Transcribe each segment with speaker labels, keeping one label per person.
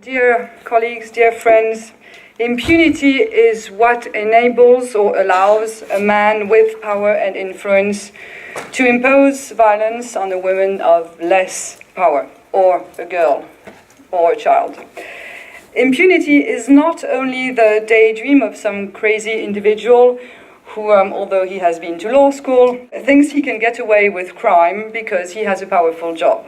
Speaker 1: Dear colleagues, dear friends, impunity is what enables or allows a man with power and influence to impose violence on a woman of less power, or a girl, or a child. Impunity is not only the daydream of some crazy individual who, although he has been to law school, thinks he can get away with crime because he has a powerful job.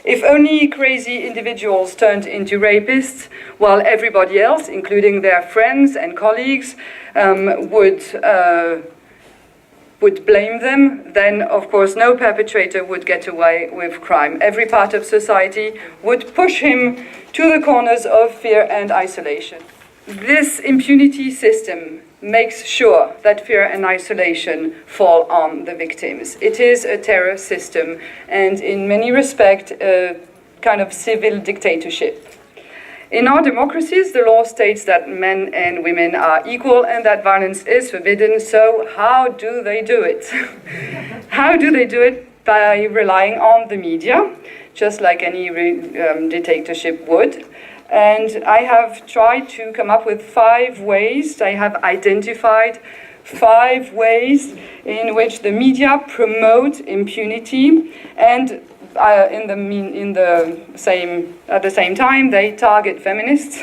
Speaker 1: If only crazy individuals turned into rapists, while everybody else, including their friends and colleagues, would blame them, then of course no perpetrator would get away with crime. Every part of society would push him to the corners of fear and isolation. This impunity system makes sure that fear and isolation fall on the victims. It is a terror system and in many respects a kind of civil dictatorship. In our democracies, the law states that men and women are equal and that violence is forbidden, so how do they do it? How do they do it? By relying on the media, just like any dictatorship would. And I have tried to come up with 5 ways. I have identified 5 ways in which the media promote impunity, and at the same time they target feminists,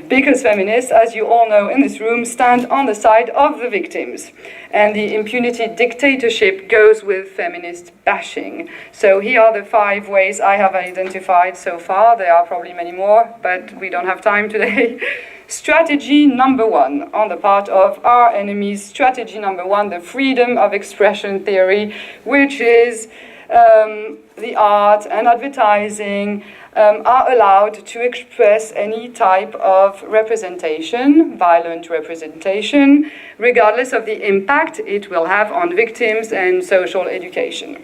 Speaker 1: because feminists, as you all know in this room, stand on the side of the victims. And the impunity dictatorship goes with feminist bashing. So here are the 5 ways I have identified so far. There are probably many more, but we don't have time today. Strategy number 1 on the part of our enemies. Strategy number 1, the freedom of expression theory, which is the art and advertising are allowed to express any type of representation, violent representation, regardless of the impact it will have on victims and social education.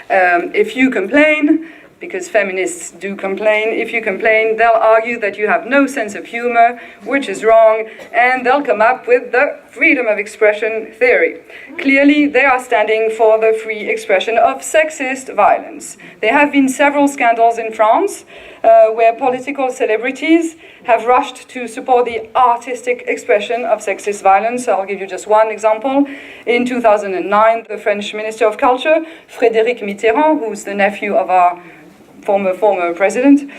Speaker 1: If you complain, because feminists do complain, if you complain, they'll argue that you have no sense of humor, which is wrong, and they'll come up with the freedom of expression theory. Clearly, they are standing for the free expression of sexist violence. There have been several scandals in France where political celebrities have rushed to support the artistic expression of sexist violence. I'll give you just one example. In 2009, the French Minister of Culture, Frédéric Mitterrand, who's the nephew of our former president,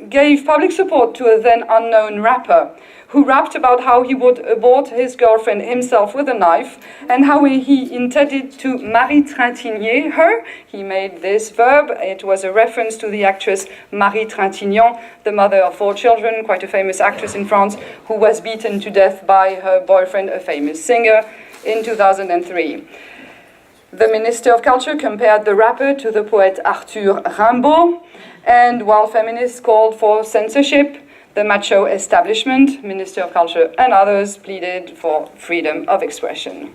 Speaker 1: gave public support to a then unknown rapper who rapped about how he would abort his girlfriend himself with a knife and how he intended to Marie-Trintignant her. He made this verb. It was a reference to the actress Marie Trintignant, the mother of 4 children, quite a famous actress in France, who was beaten to death by her boyfriend, a famous singer, in 2003. The Minister of Culture compared the rapper to the poet Arthur Rimbaud, and while feminists called for censorship, the macho establishment, Minister of Culture and others pleaded for freedom of expression.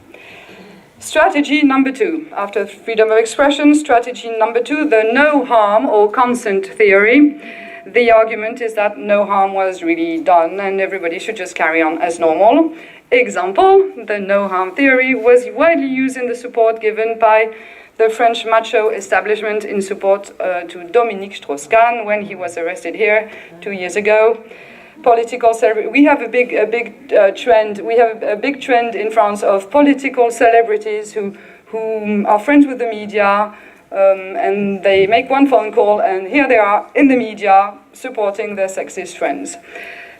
Speaker 1: Strategy number 2. After freedom of expression, strategy number 2, the no harm or consent theory. The argument is that no harm was really done and everybody should just carry on as normal. Example, the no harm theory was widely used in the support given by the French macho establishment in support to Dominique Strauss-Kahn when he was arrested here 2 years ago. We have a big trend. We have a big trend in France of political celebrities who are friends with the media, and they make one phone call, and here they are in the media supporting their sexist friends.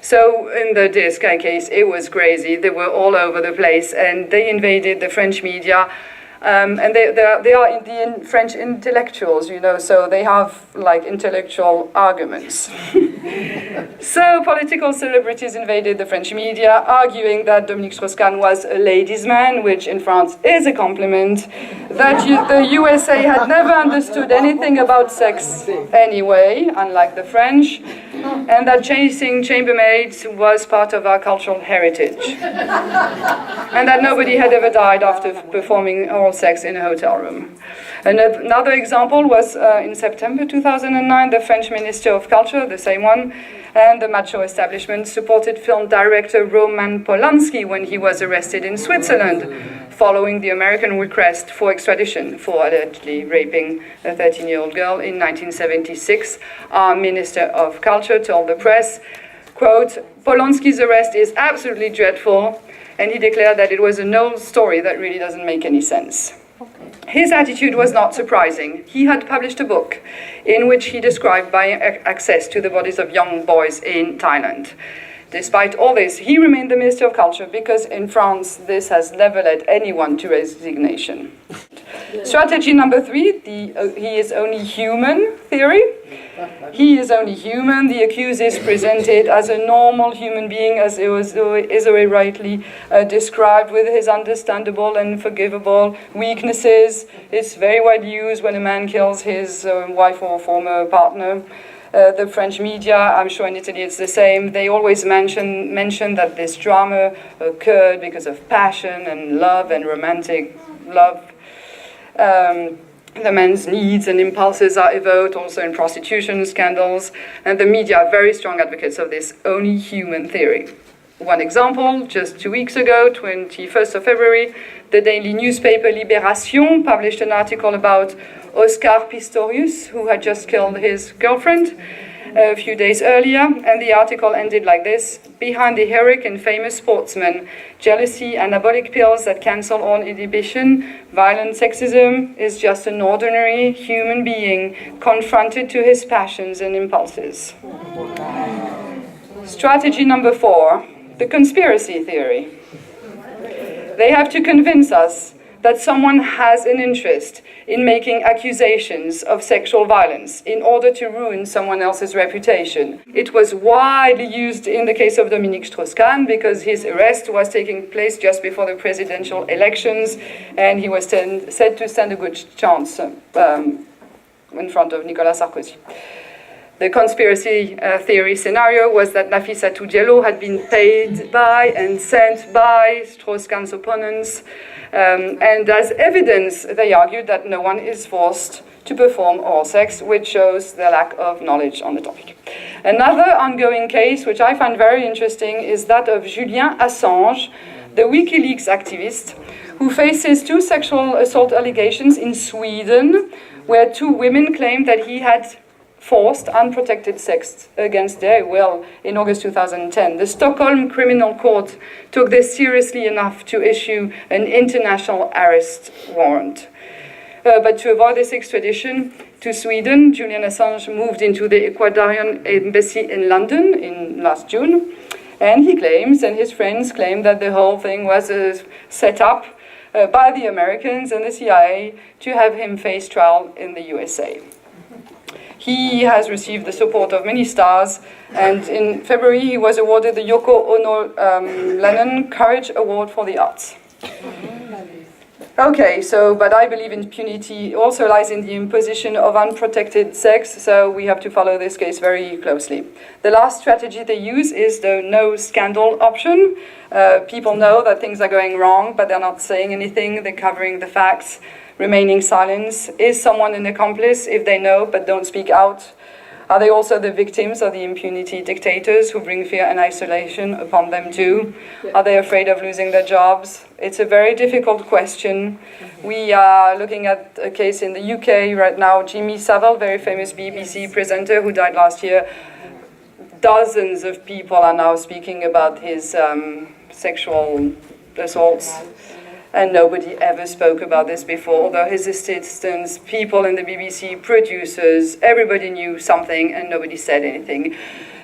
Speaker 1: So in the DSK case, it was crazy. They were all over the place, and they invaded the French media. And they are Indian French intellectuals, you know, so they have like intellectual arguments. So political celebrities invaded the French media, arguing that Dominique Strauss-Kahn was a ladies' man, which in France is a compliment, that the USA had never understood anything about sex anyway, unlike the French, and that chasing chambermaids was part of our cultural heritage, and that nobody had ever died after performing oral sex in a hotel room. Another example was in September 2009, the French Minister of Culture, the same one, and the macho establishment supported film director Roman Polanski when he was arrested in Switzerland following the American request for extradition for allegedly raping a 13-year-old girl in 1976. Our Minister of Culture told the press, quote, "Polonsky's arrest is absolutely dreadful," and he declared that it was an old story that really doesn't make any sense. His attitude was not surprising. He had published a book in which he described buying access to the bodies of young boys in Thailand. Despite all this, he remained the Minister of Culture because in France, this has never led anyone to resignation. Strategy number 3, he is only human theory. He is only human. The accused is presented as a normal human being, as Isore rightly described, with his understandable and forgivable weaknesses. It's very widely used when a man kills his wife or former partner. The French media, I'm sure in Italy it's the same, they always mention that this drama occurred because of passion and love and romantic love. The man's needs and impulses are evoked also in prostitution scandals, and the media are very strong advocates of this only human theory. One example, just 2 weeks ago, 21st of February, the daily newspaper Libération published an article about Oscar Pistorius, who had just killed his girlfriend a few days earlier, and the article ended like this: "Behind the heroic and famous sportsman, jealousy, anabolic pills that cancel all inhibition, violent sexism is just an ordinary human being confronted to his passions and impulses." Strategy number 4, the conspiracy theory. They have to convince us that someone has an interest in making accusations of sexual violence in order to ruin someone else's reputation. It was widely used in the case of Dominique Strauss-Kahn because his arrest was taking place just before the presidential elections, and he was said to stand a good chance in front of Nicolas Sarkozy. The conspiracy theory scenario was that Nafissatou Diallo had been paid by and sent by Strauss-Kahn's opponents, and as evidence, they argued that no one is forced to perform oral sex, which shows their lack of knowledge on the topic. Another ongoing case, which I find very interesting, is that of Julian Assange, the WikiLeaks activist, who faces 2 sexual assault allegations in Sweden, where 2 women claimed that he had forced unprotected sex against their will in August 2010. The Stockholm Criminal Court took this seriously enough to issue an international arrest warrant. But to avoid this extradition to Sweden, Julian Assange moved into the Ecuadorian embassy in London in last June, and he claims, and his friends claim, that the whole thing was set up by the Americans and the CIA to have him face trial in the USA. He has received the support of many stars, and in February he was awarded the Yoko Ono Lennon Courage Award for the Arts. Okay, but I believe impunity also lies in the imposition of unprotected sex, so we have to follow this case very closely. The last strategy they use is the no scandal option. People know that things are going wrong, but they're not saying anything, they're covering the facts. Remaining silence. Is someone an accomplice if they know but don't speak out? Are they also the victims of the impunity dictators who bring fear and isolation upon them too? Are they afraid of losing their jobs? It's a very difficult question. We are looking at a case in the UK right now. Jimmy Savile, very famous BBC presenter who died last year. Dozens of people are now speaking about his sexual assaults. And nobody ever spoke about this before, although his assistants, people in the BBC, producers, everybody knew something and nobody said anything.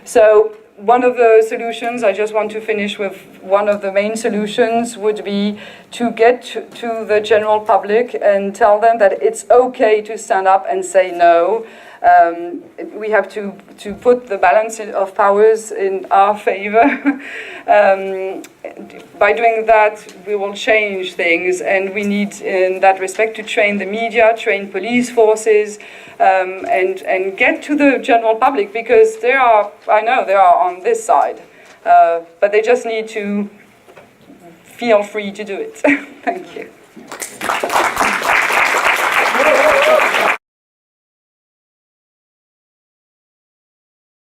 Speaker 1: So one of the solutions, I just want to finish with one of the main solutions, would be to get to the general public and tell them that it's okay to stand up and say no. We have to put the balance of powers in our favor. By doing that, we will change things, and we need, in that respect, to train the media, train police forces, and get to the general public, because I know they are on this side, but they just need to feel free to do it. Thank you.